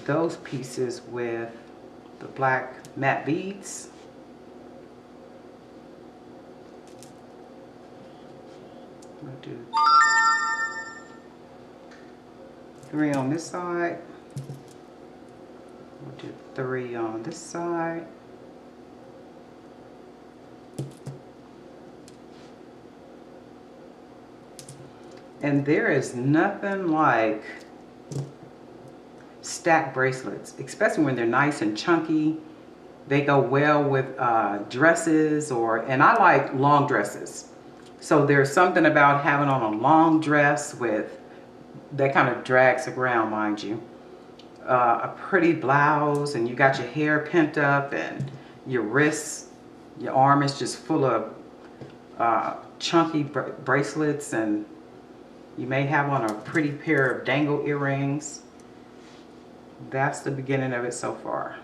those pieces with the black matte beads. We'll do 3 on this side. We'll do 3 on this side. And there is nothing like stack bracelets, especially when they're nice and chunky. They go well with dresses, and I like long dresses. So there's something about having on a long dress with, that kind of drags around, mind you. A pretty blouse, and you got your hair pent up, and your wrists, your arm is just full of chunky bracelets, and you may have on a pretty pair of dangle earrings. That's the beginning of it so far.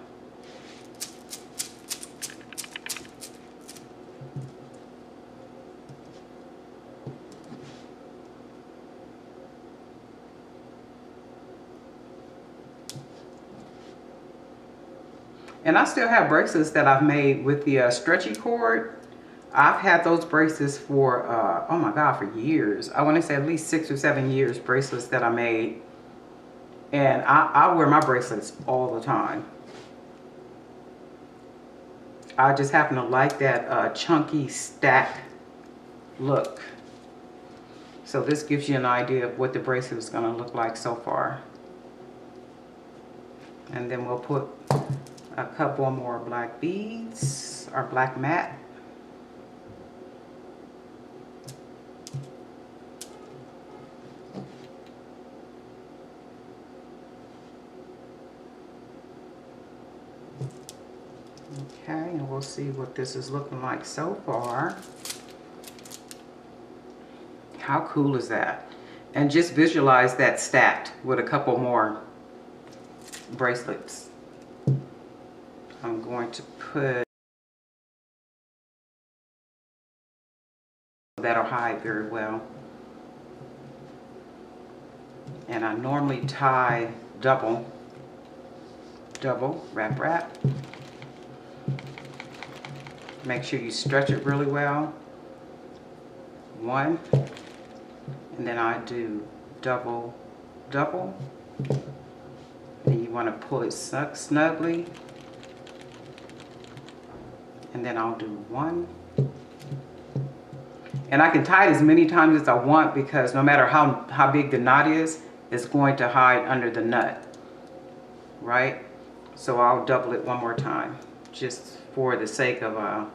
And I still have bracelets that I've made with the stretchy cord. I've had those bracelets for, oh my God, for years. I want to say at least 6 or 7 years, bracelets that I made. And I wear my bracelets all the time. I just happen to like that chunky stack look. So this gives you an idea of what the bracelet is going to look like so far. And then we'll put a couple more black beads, or black matte. Okay, and we'll see what this is looking like so far. How cool is that? And just visualize that stacked with a couple more bracelets. I'm going to put, that'll hide very well. And I normally tie double, wrap. Make sure you stretch it really well. 1, and then I do double. And you want to pull it snugly. And then I'll do 1. And I can tie it as many times as I want, because no matter how big the knot is, it's going to hide under the nut, right? So I'll double it 1 more time, just for the sake of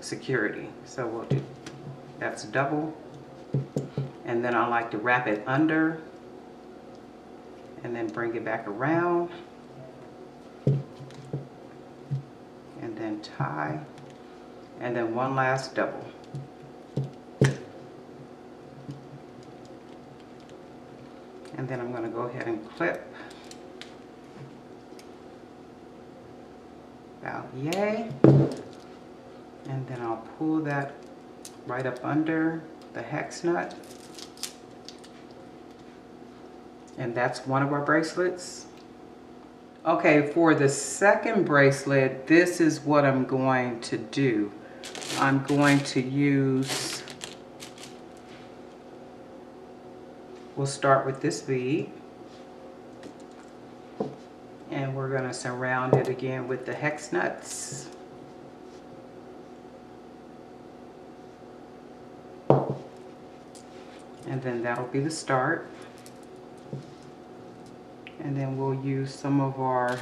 security. So we'll do, that's double. And then I like to wrap it under, and then bring it back around, and then tie, and then 1 last double. And then I'm going to go ahead and clip. About yay. And then I'll pull that right up under the hex nut. And that's one of our bracelets. Okay, for the second bracelet, this is what I'm going to do. I'm going to use, we'll start with this bead. And we're going to surround it again with the hex nuts. And then that'll be the start. And then we'll use some of our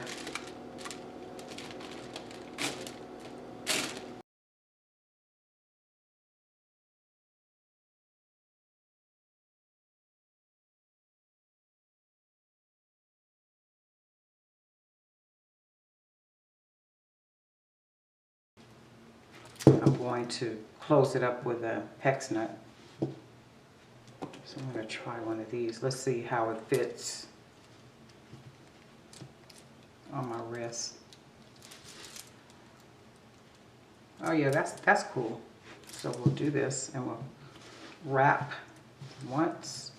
I'm going to close it up with a hex nut. So I'm going to try one of these. Let's see how it fits on my wrist. Oh yeah, that's cool. So we'll do this, and we'll wrap once,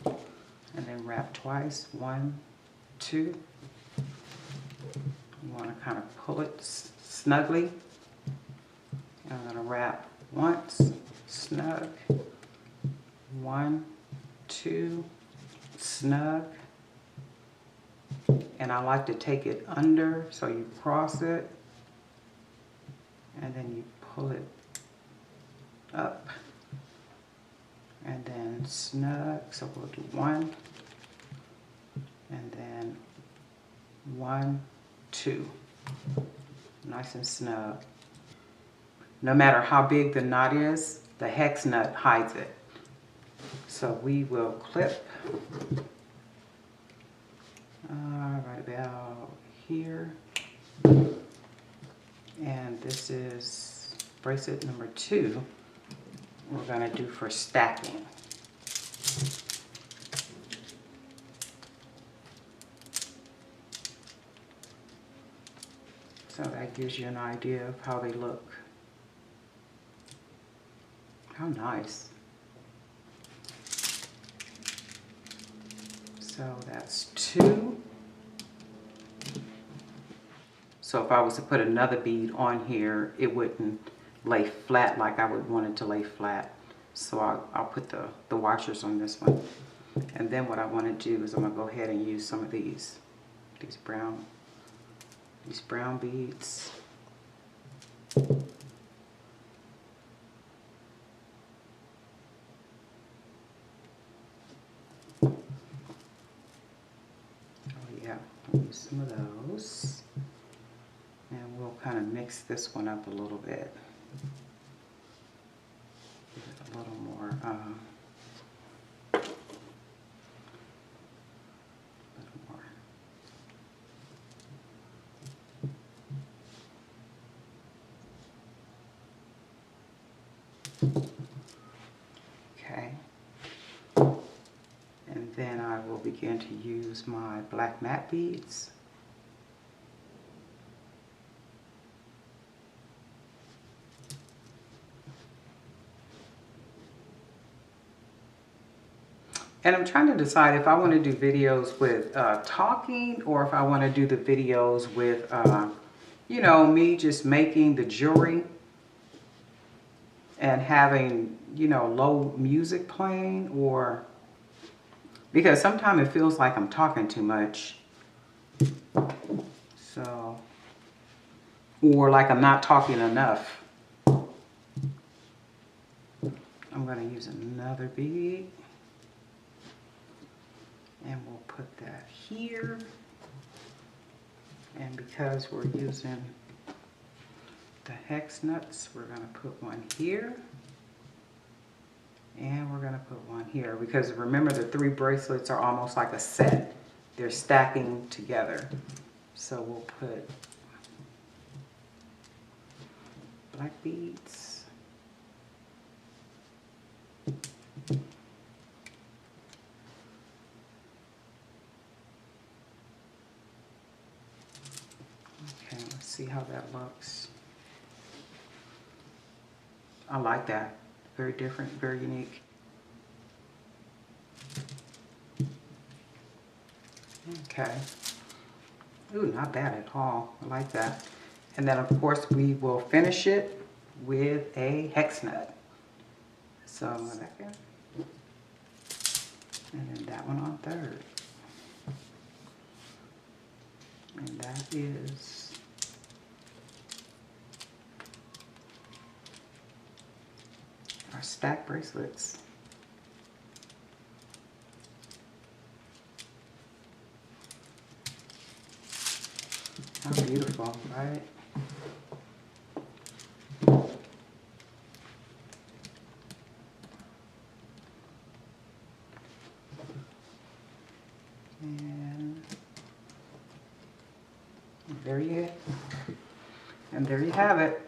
and then wrap twice. 1, 2. You want to kind of pull it snugly. I'm going to wrap once, snug, 1, 2, snug. And I like to take it under, so you cross it, and then you pull it up, and then snug. So we'll do 1, and then 1, 2. Nice and snug. No matter how big the knot is, the hex nut hides it. So we will clip right about here. And this is bracelet number 2 we're going to do for stacking. So that gives you an idea of how they look. How nice. So that's 2. So if I was to put another bead on here, it wouldn't lay flat like I would want it to lay flat. So I'll put the washers on this one. And then what I want to do is I'm going to go ahead and use some of these brown beads. I'll use some of those, and we'll kind of mix this one up a little bit. Give it a little more, Okay. And then I will begin to use my black matte beads. And I'm trying to decide if I want to do videos with talking, or if I want to do the videos with, you know, me just making the jewelry and having, you know, low music playing, or because sometimes it feels like I'm talking too much. So, or like I'm not talking enough. I'm going to use another bead. And we'll put that here. And because we're using the hex nuts, we're going to put one here. And we're going to put one here. Because remember, the 3 bracelets are almost like a set. They're stacking together. So we'll put black beads. Okay, let's see how that looks. I like that. Very different, very unique. Okay. Ooh, not bad at all. I like that. And then, of course, we will finish it with a hex nut. So, second. And then that one on 3rd. And that is our stack bracelets. How beautiful, right? And there you have it.